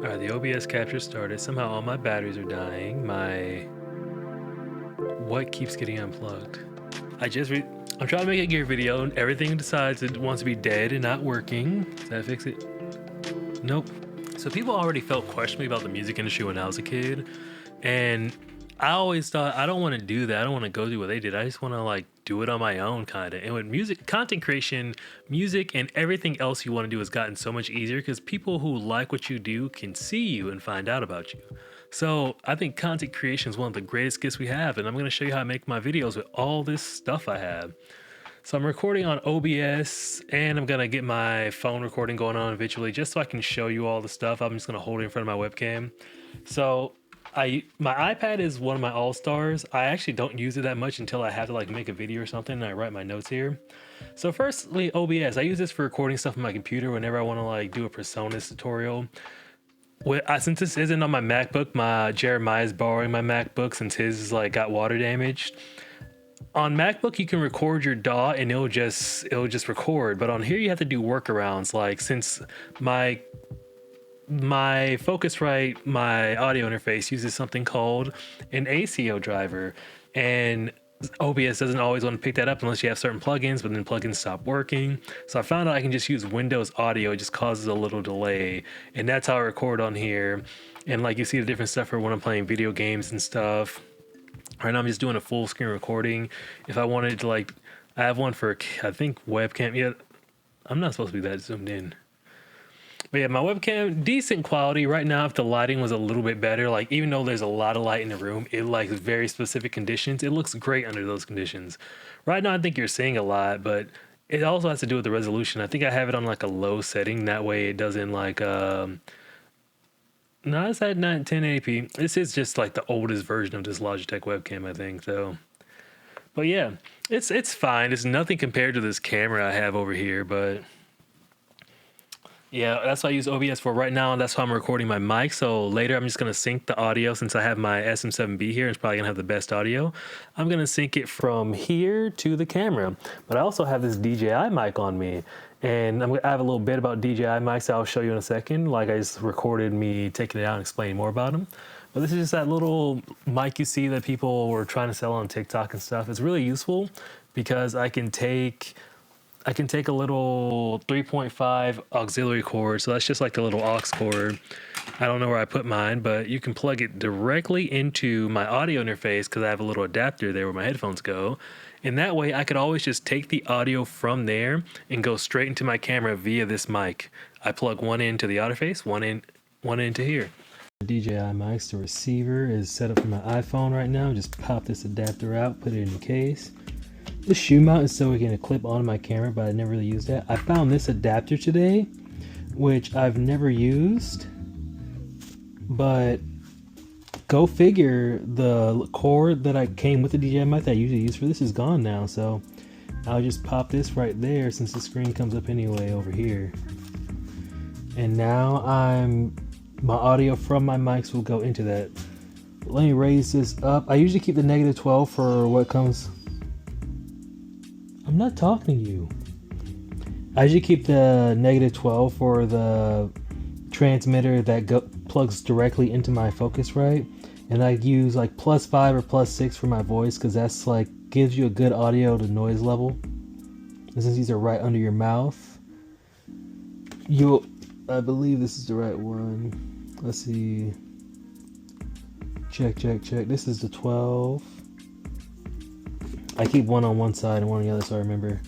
All right, the OBS capture started. Somehow all my batteries are dying. What keeps getting unplugged? I'm trying to make a gear video and everything decides it wants to be dead and not working. Does that fix it? Nope. So people already felt questionably about the music industry when I was a kid, and I always thought I don't want to do that. I don't want to go do what they did. I just want to like do it on my own kind of. And with music, content creation, music, and everything else you want to do has gotten so much easier because people who like what you do can see you and find out about you. So I think content creation is one of the greatest gifts we have, and I'm going to show you how to make my videos with all this stuff I have. So I'm recording on OBS, and I'm gonna get my phone recording going on eventually just so I can show you all the stuff. I'm just gonna hold it in front of my webcam. So my iPad is one of my all-stars. I actually don't use it that much until I have to like make a video or something and I write my notes here. So firstly, OBS. I use this for recording stuff on my computer whenever I want to like do a personas tutorial. Since this isn't on my MacBook, my Jeremiah's borrowing my MacBook since his is like got water damaged. On MacBook you can record your DAW and it'll just record, but on here you have to do workarounds. Like since my Focusrite, my audio interface uses something called an ACO driver, and OBS doesn't always want to pick that up unless you have certain plugins, but then plugins stop working. So I found out I can just use Windows Audio. It just causes a little delay, and that's how I record on here. And like you see the different stuff for when I'm playing video games and stuff. Right now I'm just doing a full screen recording. If I wanted to like, I have one for I think webcam. Yeah, I'm not supposed to be that zoomed in. But yeah, my webcam, decent quality. Right now, if the lighting was a little bit better, like even though there's a lot of light in the room, it likes very specific conditions. It looks great under those conditions. Right now, I think you're seeing a lot, but it also has to do with the resolution. I think I have it on like a low setting. That way it doesn't like, no, it's at 1080p. This is just like the oldest version of this Logitech webcam, I think, so. But yeah, it's fine. It's nothing compared to this camera I have over here, but yeah, that's what I use OBS for right now, and that's why I'm recording my mic. So later I'm just gonna sync the audio since I have my SM7B here. It's probably gonna have the best audio. I'm gonna sync it from here to the camera. But I also have this DJI mic on me, and I have a little bit about DJI mics that I'll show you in a second. Like I just recorded me taking it out and explaining more about them. But this is just that little mic you see that people were trying to sell on TikTok and stuff. It's really useful because I can take a little 3.5 auxiliary cord, so that's just like the little aux cord. I don't know where I put mine, but you can plug it directly into my audio interface because I have a little adapter there where my headphones go. And that way I could always just take the audio from there and go straight into my camera via this mic. I plug one into the audio interface, one into here. The DJI mics, the receiver is set up for my iPhone right now. Just pop this adapter out, put it in the case. The shoe mount is so we can clip onto my camera, but I never really used that. I found this adapter today, which I've never used, but go figure, the cord that I came with the DJI mic that I usually use for this is gone now, so I'll just pop this right there since the screen comes up anyway over here. And now my audio from my mics will go into that. Let me raise this up. I usually keep the -12 for what comes. I'm not talking to you. I usually keep the -12 for the transmitter that plugs directly into my Focusrite, and I use like +5 or +6 for my voice because that's like gives you a good audio to noise level. And since these are right under your mouth, I believe this is the right one. Let's see. Check. This is the 12. I keep one on one side and one on the other so I remember.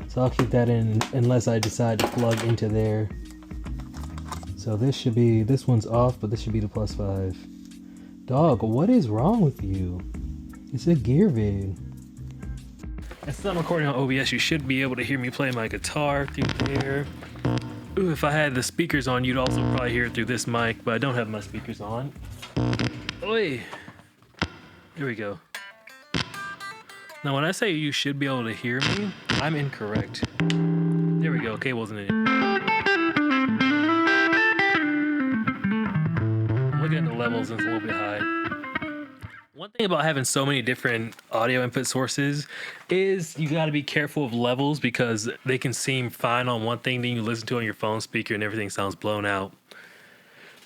So I'll keep that in unless I decide to plug into there. So this one's off, but this should be the +5. Dog, what is wrong with you? It's a gear vid. Since I'm recording on OBS, you should be able to hear me play my guitar through there. Ooh, if I had the speakers on, you'd also probably hear it through this mic, but I don't have my speakers on. Oi! Here we go. Now, when I say you should be able to hear me, I'm incorrect. There we go. Cable's in it. I'm looking at the levels and it's a little bit high. One thing about having so many different audio input sources is you got to be careful of levels because they can seem fine on one thing, then you listen to it on your phone speaker and everything sounds blown out.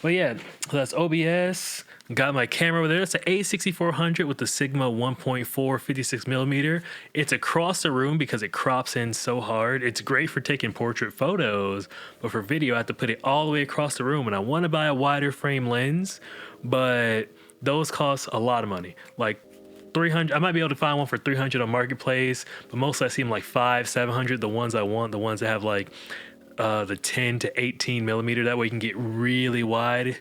But yeah, so that's OBS. Got my camera over there. It's an A6400 with the Sigma 1.4 56 millimeter. It's across the room because it crops in so hard. It's great for taking portrait photos, but for video, I have to put it all the way across the room. And I want to buy a wider frame lens, but those cost a lot of money. Like 300. I might be able to find one for 300 on Marketplace, but most I see them like 500, 700. The ones I want, the ones that have like the 10 to 18 millimeter. That way you can get really wide.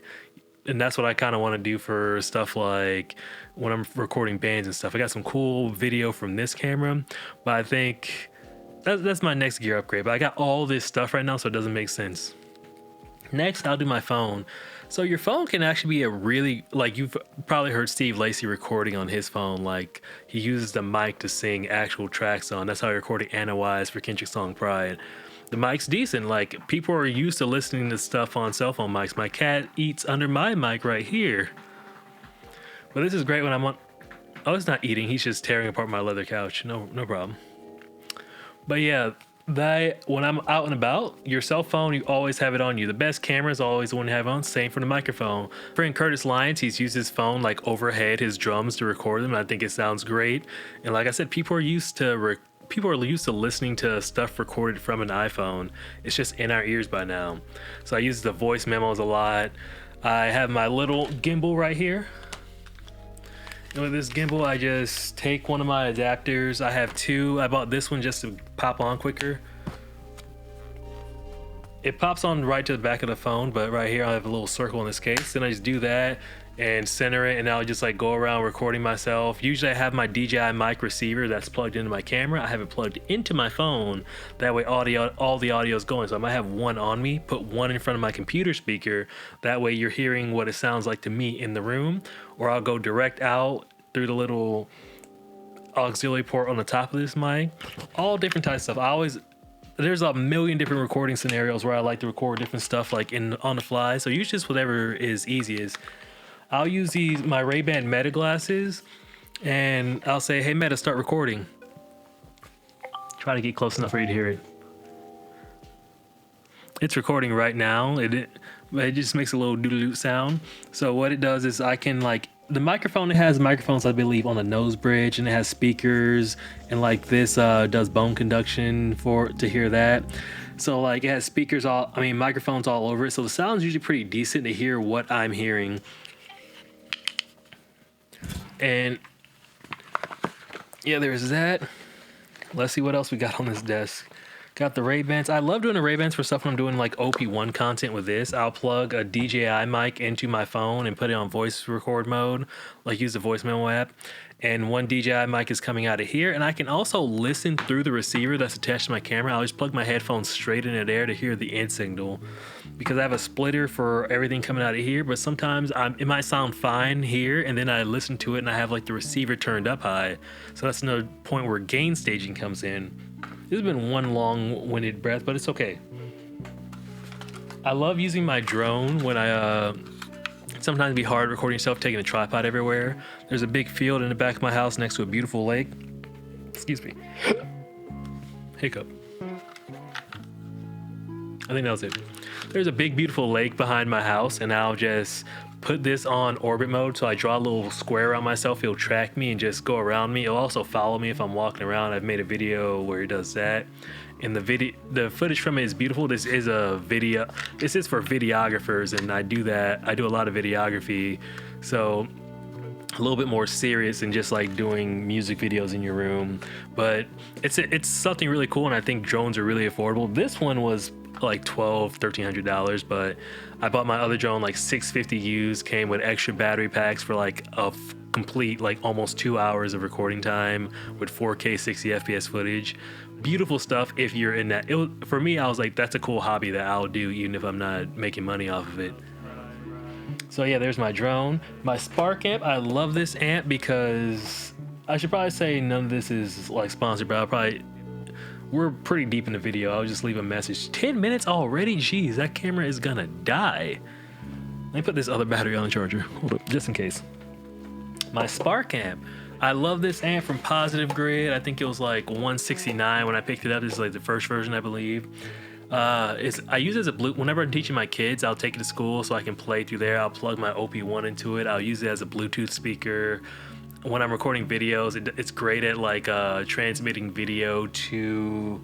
And that's what I kind of want to do for stuff like when I'm recording bands and stuff. I got some cool video from this camera, but I think that's my next gear upgrade. But I got all this stuff right now, so it doesn't make sense. Next, I'll do my phone. So your phone can actually be a really, like you've probably heard Steve Lacy recording on his phone. Like he uses the mic to sing actual tracks on. That's how he recorded Anna Wise for Kendrick's song Pride. The mic's decent. Like people are used to listening to stuff on cell phone mics. My cat eats under my mic right here. But this is great when I'm on. Oh, it's not eating. He's just tearing apart my leather couch. No problem. But yeah, that when I'm out and about, your cell phone, you always have it on you. The best camera is always the one you have on. Same for the microphone. Friend Curtis Lyons, he's used his phone like overhead his drums to record them. I think it sounds great. And like I said, people are used to listening to stuff recorded from an iPhone. It's just in our ears by now. So I use the voice memos a lot. I have my little gimbal right here. And with this gimbal, I just take one of my adapters. I have two. I bought this one just to pop on quicker. It pops on right to the back of the phone, but right here I have a little circle in this case. Then I just do that and center it, and I'll just like go around recording myself. Usually I have my DJI mic receiver that's plugged into my camera. I have it plugged into my phone. That way all the audio is going. So I might have one on me, put one in front of my computer speaker. That way you're hearing what it sounds like to me in the room. Or I'll go direct out through the little auxiliary port on the top of this mic. All different types of stuff. There's a million different recording scenarios where I like to record different stuff like on the fly. So usually just whatever is easiest. I'll use my Ray-Ban Meta glasses, and I'll say, hey Meta, start recording. Try to get close enough for you to hear it. It's recording right now. It just makes a little doodle-doo sound. So what it does is I can the microphone, it has microphones, I believe, on the nose bridge, and it has speakers, and like this does bone conduction to hear that. So like it has microphones all over it. So the sound's usually pretty decent to hear what I'm hearing. And yeah, there's that. Let's see what else we got on this desk. Got the Ray-Bans. I love doing the Ray-Bans for stuff when I'm doing like OP1 content with this. I'll plug a DJI mic into my phone and put it on voice record mode, like use the voice memo app. And one DJI mic is coming out of here. And I can also listen through the receiver that's attached to my camera. I'll just plug my headphones straight into there to hear the end signal. Because I have a splitter for everything coming out of here, but sometimes it might sound fine here, and then I listen to it and I have like the receiver turned up high. So that's another point where gain staging comes in. This has been one long-winded breath, but it's okay. I love using my drone when sometimes it'd be hard recording yourself taking a tripod everywhere. There's a big field in the back of my house next to a beautiful lake. Excuse me. Hiccup. I think that was it. There's a big beautiful lake behind my house, and I'll just put this on orbit mode. So I draw a little square around myself. It'll track me and just go around me. It'll also follow me if I'm walking around. I've made a video where it does that. And the footage from it is beautiful. This is for videographers, and I do a lot of videography. So a little bit more serious than just like doing music videos in your room. But it's something really cool, and I think drones are really affordable. This one was like $1,300, but I bought my other drone like $650 used, came with extra battery packs for like a complete like almost 2 hours of recording time with 4K 60 FPS footage. Beautiful stuff if you're in that. For me, I was like, that's a cool hobby that I'll do even if I'm not making money off of it. So yeah, there's my drone. My Spark amp, I love this amp because I should probably say none of this is like sponsored, but we're pretty deep in the video. I'll just leave a message. 10 minutes already? Jeez, that camera is gonna die. Let me put this other battery on the charger. Hold up, just in case. My Spark amp. I love this amp from Positive Grid. I think it was like $169 when I picked it up. This is like the first version, I believe. I use it as a whenever I'm teaching my kids, I'll take it to school so I can play through there. I'll plug my OP1 into it. I'll use it as a Bluetooth speaker. When I'm recording videos, it's great at like transmitting video to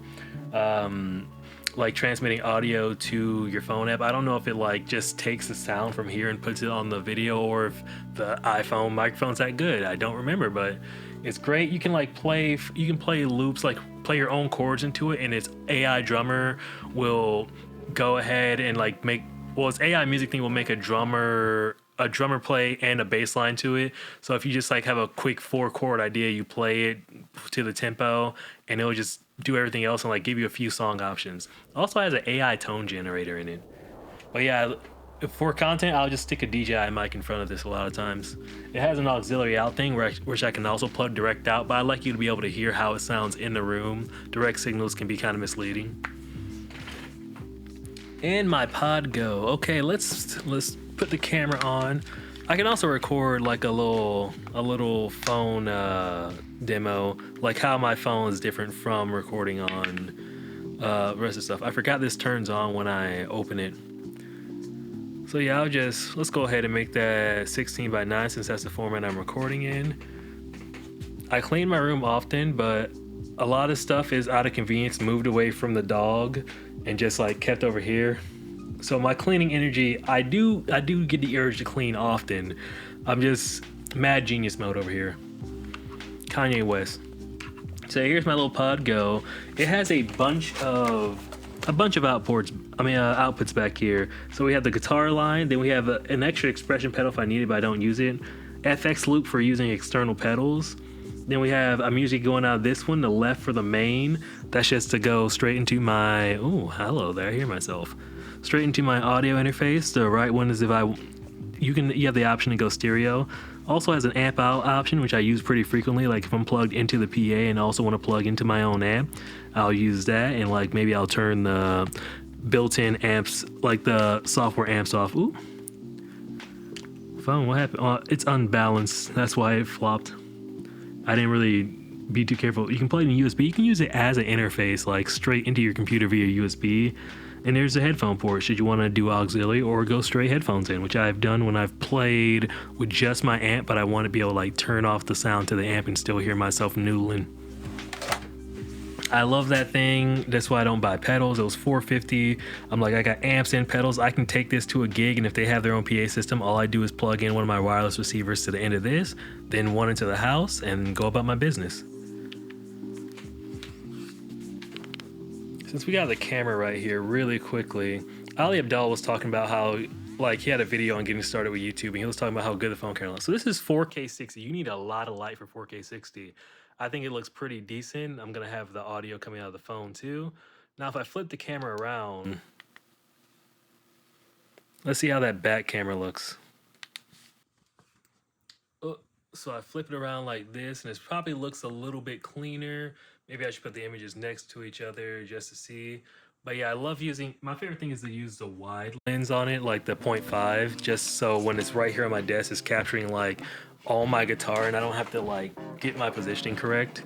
like transmitting audio to your phone app. I don't know if it like just takes the sound from here and puts it on the video, or if the iPhone microphone's that good. I don't remember, but it's great. You can like play loops, like play your own chords into it, and its AI drummer will go ahead and like its AI music thing will make a drummer play and a bass line to it. So if you just like have a quick 4-chord idea, you play it to the tempo and it'll just do everything else and like give you a few song options. Also has an AI tone generator in it. But yeah, for content, I'll just stick a DJI mic in front of this a lot of times. It has an auxiliary out thing which I can also plug direct out, but I like you to be able to hear how it sounds in the room. Direct signals can be kind of misleading. And my pod go. Okay, let's put the camera on. I can also record like a little phone demo, like how my phone is different from recording on the rest of the stuff. I forgot this turns on when I open it. So yeah, let's go ahead and make that 16:9 since that's the format I'm recording in. I clean my room often, but a lot of stuff is out of convenience, moved away from the dog and just like kept over here. So my cleaning energy, I do get the urge to clean often. I'm just mad genius mode over here. Kanye West. So here's my little pod go. It has a bunch of outputs back here. So we have the guitar line, then we have an extra expression pedal if I need it, but I don't use it. FX loop for using external pedals. Then we have a music going out of this one, the left for the main. That's just to go straight into my, oh, hello there, I hear myself. Straight into my audio interface. The right one is you have the option to go stereo. Also has an amp out option, which I use pretty frequently. Like if I'm plugged into the PA and also want to plug into my own amp, I'll use that. And like maybe I'll turn the built-in amps, like the software amps off. Ooh. Phone, what happened? It's unbalanced. That's why it flopped. I didn't really be too careful. You can plug it in USB. You can use it as an interface, like straight into your computer via USB. And there's a headphone port should you want to do auxiliary or go straight headphones in, which I've done when I've played with just my amp, but I want to be able to like turn off the sound to the amp and still hear myself noodling. I love that thing. That's why I don't buy pedals. It was $450. I'm like, I got amps and pedals. I can take this to a gig, and if they have their own PA system, all I do is plug in one of my wireless receivers to the end of this, then one into the house, and go about my business. Since we got the camera right here, really quickly, Ali Abdal was talking about how, like, he had a video on getting started with YouTube, and he was talking about how good the phone camera looks. So this is 4K 60. You need a lot of light for 4K 60. I think it looks pretty decent. I'm gonna have the audio coming out of the phone too. Now, if I flip the camera around, let's see how that back camera looks. So I flip it around like this, and it probably looks a little bit cleaner. Maybe I should put the images next to each other just to see. But yeah, I love my favorite thing is to use the wide lens on it, like the 0.5, just so when it's right here on my desk, it's capturing like all my guitar and I don't have to like get my positioning correct.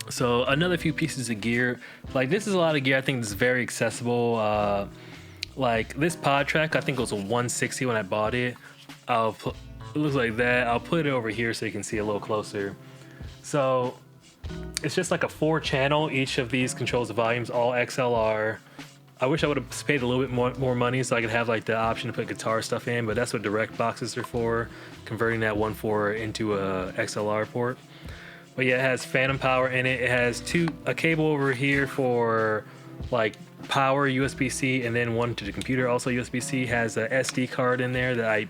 So another few pieces of gear, like this is a lot of gear. I think this is very accessible. Like this pod track, I think it was a 160 when I bought it. It looks like that. I'll put it over here so you can see a little closer. So it's just like a 4-channel. Each of these controls the volumes, all XLR. I wish I would have paid a little bit more money so I could have like the option to put guitar stuff in, but that's what direct boxes are for, converting that 1.4 into a XLR port. But yeah, it has phantom power in it. It has a cable over here for like power USB-C and then one to the computer. Also USB-C has a SD card in there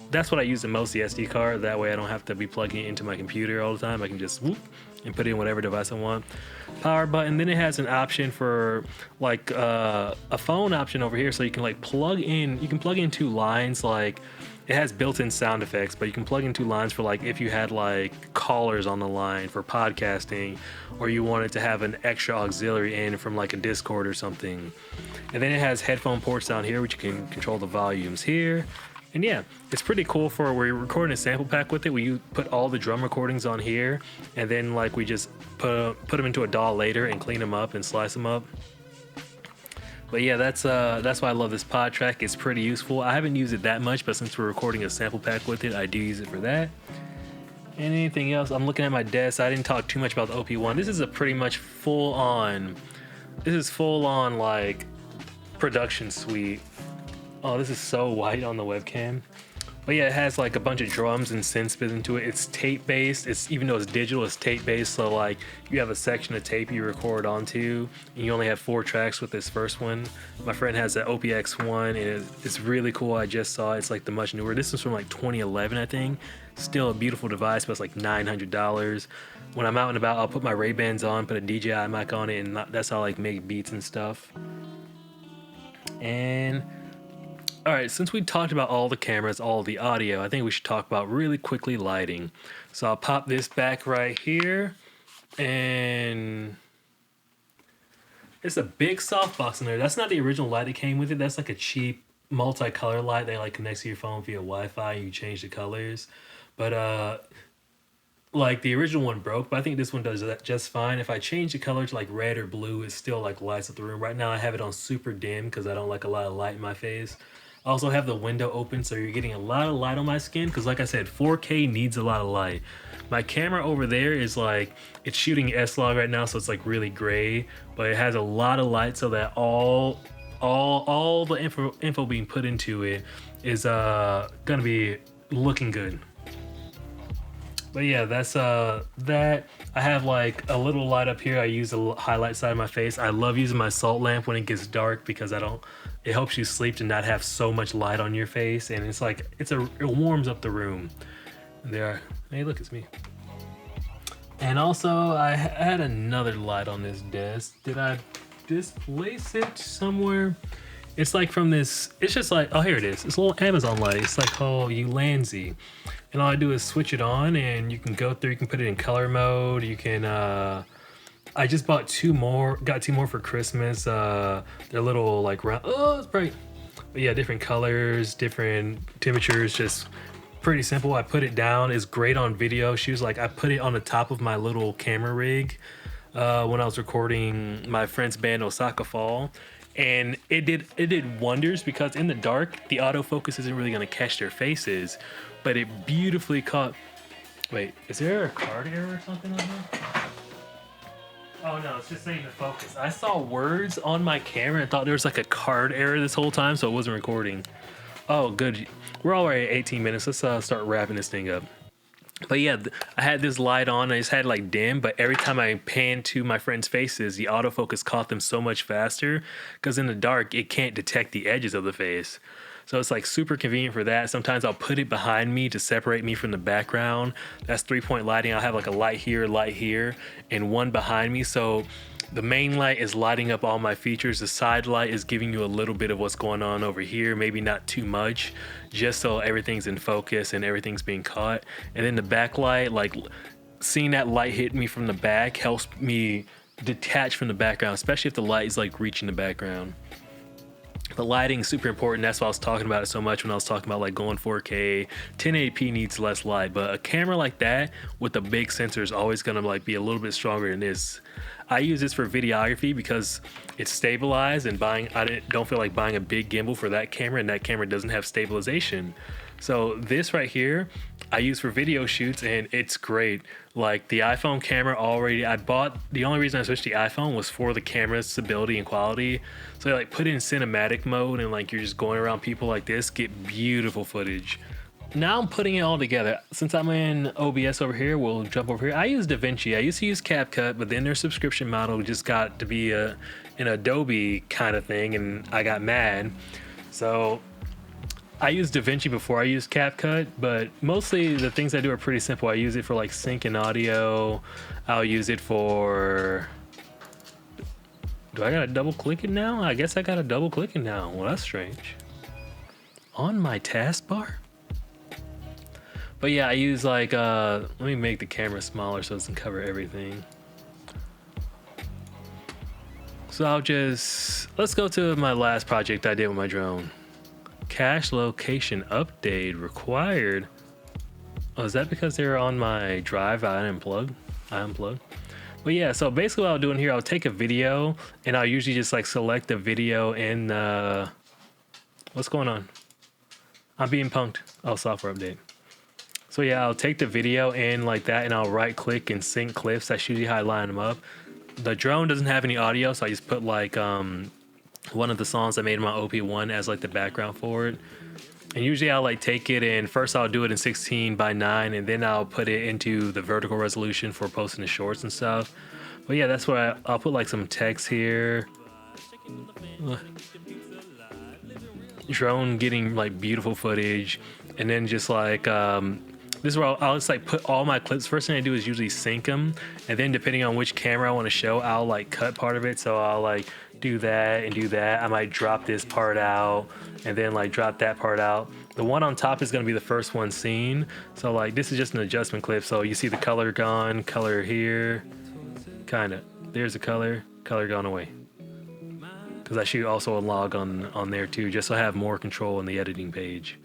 that's what I use the most, the SD card. That way I don't have to be plugging it into my computer all the time. I can just whoop and put it in whatever device I want. Power button. Then it has an option for like a phone option over here, so you can like plug in. You can plug in 2 lines. Like it has built-in sound effects, but you can plug in 2 lines for like if you had like callers on the line for podcasting, or you wanted to have an extra auxiliary in from like a Discord or something. And then it has headphone ports down here, which you can control the volumes here. And yeah, it's pretty cool for we're recording a sample pack with it. We put all the drum recordings on here, and then like we just put them into a DAW later and clean them up and slice them up. But yeah, that's why I love this pod track. It's pretty useful. I haven't used it that much, but since we're recording a sample pack with it, I do use it for that. And anything else? I'm looking at my desk. I didn't talk too much about the OP1. This is a pretty much full on like production suite. Oh, this is so white on the webcam. But yeah, it has like a bunch of drums and synths built into it. It's tape based. It's, even though it's digital, it's tape based. So like you have a section of tape you record onto, and you only have 4 tracks with this first one. My friend has the OPX1, and it's really cool. I just saw it. It's like the much newer. This is from like 2011, I think. Still a beautiful device, but it's like $900. When I'm out and about, I'll put my Ray-Bans on, put a DJI mic on it, and that's how I like make beats and stuff. And all right, since we talked about all the cameras, all the audio, I think we should talk about really quickly lighting. So I'll pop this back right here, and it's a big softbox in there. That's not the original light that came with it. That's like a cheap multicolor light that like connects to your phone via Wi-Fi, and you change the colors. But like the original one broke, but I think this one does that just fine. If I change the color to like red or blue, it still like lights up the room. Right now I have it on super dim because I don't like a lot of light in my face. I also have the window open, so you're getting a lot of light on my skin because like I said, 4K needs a lot of light. My camera over there is like, it's shooting S-Log right now, so it's like really gray, but it has a lot of light so that all the info being put into it is gonna be looking good. But yeah, that's that. I have like a little light up here. I use the highlight side of my face. I love using my salt lamp when it gets dark because it helps you sleep to not have so much light on your face, and it's like it warms up the room. There, hey, look, it's me. And also, I had another light on this desk. Did I displace it somewhere? It's like from this. It's just like, oh, here it is. It's a little Amazon light. It's like called Ulanzi. And all I do is switch it on, and you can go through. You can put it in color mode. You can. I just bought 2 more. Got 2 more for Christmas. They're little like round. Oh, it's bright. But yeah, different colors, different temperatures. Just pretty simple. I put it down. It's great on video. She was like, I put it on the top of my little camera rig when I was recording my friend's band Osaka Fall. And it did wonders because in the dark, the autofocus isn't really going to catch their faces, but it beautifully caught. Wait, is there a card error or something on there? Oh no, it's just saying to focus. I saw words on my camera and thought there was like a card error this whole time, so it wasn't recording. Oh, good. We're already at 18 minutes. Let's start wrapping this thing up. But yeah, I had this light on. I just had like dim, but every time I panned to my friends' faces, the autofocus caught them so much faster because in the dark, it can't detect the edges of the face. So it's like super convenient for that. Sometimes I'll put it behind me to separate me from the background. That's 3-point lighting. I'll have like a light here, and one behind me. So the main light is lighting up all my features. The side light is giving you a little bit of what's going on over here, maybe not too much, just so everything's in focus and everything's being caught. And then the backlight, like seeing that light hit me from the back helps me detach from the background, especially if the light is like reaching the background. The lighting is super important. That's why I was talking about it so much when I was talking about like going 4K. 1080p needs less light, but a camera like that with a big sensor is always gonna like be a little bit stronger than this. I use this for videography because it's stabilized, and I don't feel like buying a big gimbal for that camera, and that camera doesn't have stabilization. So this right here, I use for video shoots, and it's great. Like the iPhone camera the only reason I switched to the iPhone was for the camera's stability and quality. So I like put it in cinematic mode, and like you're just going around people like this, get beautiful footage. Now I'm putting it all together. Since I'm in OBS over here, we'll jump over here. I use DaVinci. I used to use CapCut, but then their subscription model just got to be an Adobe kind of thing, and I got mad. So I used DaVinci before I used CapCut, but mostly the things I do are pretty simple. I use it for like sync and audio. I'll use it for... Do I gotta double click it now? I guess I gotta double click it now. Well, that's strange. On my taskbar? But yeah, I use like, let me make the camera smaller so it doesn't cover everything. So let's go to my last project I did with my drone. cache location update required. Oh, is that because they're on my drive? I unplugged. But yeah, so basically what I'll do in here, I'll take a video and I'll usually just like select the video in what's going on? I'm being punked. Oh, software update. So yeah, I'll take the video in like that and I'll right click and sync clips. That's usually how I line them up. The drone doesn't have any audio, so I just put like one of the songs I made in my OP1 as like the background for it. And usually I'll like take it and first I'll do it in 16:9 and then I'll put it into the vertical resolution for posting the shorts and stuff. But yeah, that's where I'll put like some text here. Drone getting like beautiful footage, and then just like this is where I'll just like put all my clips. First thing I do is usually sync them, and then depending on which camera I want to show, I'll like cut part of it. So I'll like do that and do that. I might drop this part out and then like drop that part out. The one on top is going to be the first one seen. So like this is just an adjustment clip. So you see the color gone, color here, kind of. There's the color gone away. Because I shoot also a log on there too, just so I have more control on the editing page.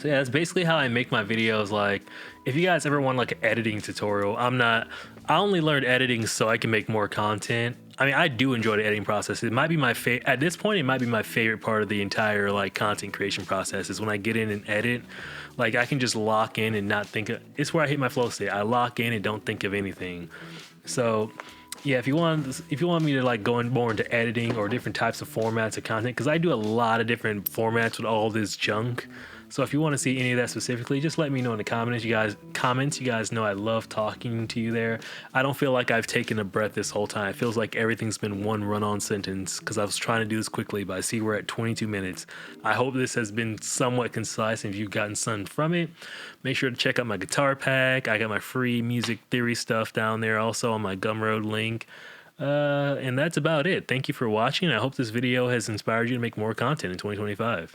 So yeah, that's basically how I make my videos. Like, if you guys ever want like an editing tutorial, I only learned editing so I can make more content. I mean, I do enjoy the editing process. It might be my at this point, it might be my favorite part of the entire like content creation process is when I get in and edit. Like I can just lock in and not think of, it's where I hit my flow state. I lock in and don't think of anything. So yeah, if you want me to like go more into editing or different types of formats of content, because I do a lot of different formats with all this junk. So if you want to see any of that specifically, just let me know in the comments. You guys know I love talking to you there. I don't feel like I've taken a breath this whole time. It feels like everything's been one run-on sentence because I was trying to do this quickly, but I see we're at 22 minutes. I hope this has been somewhat concise, and if you've gotten something from it, make sure to check out my guitar pack. I got my free music theory stuff down there also on my Gumroad link. And that's about it. Thank you for watching. I hope this video has inspired you to make more content in 2025.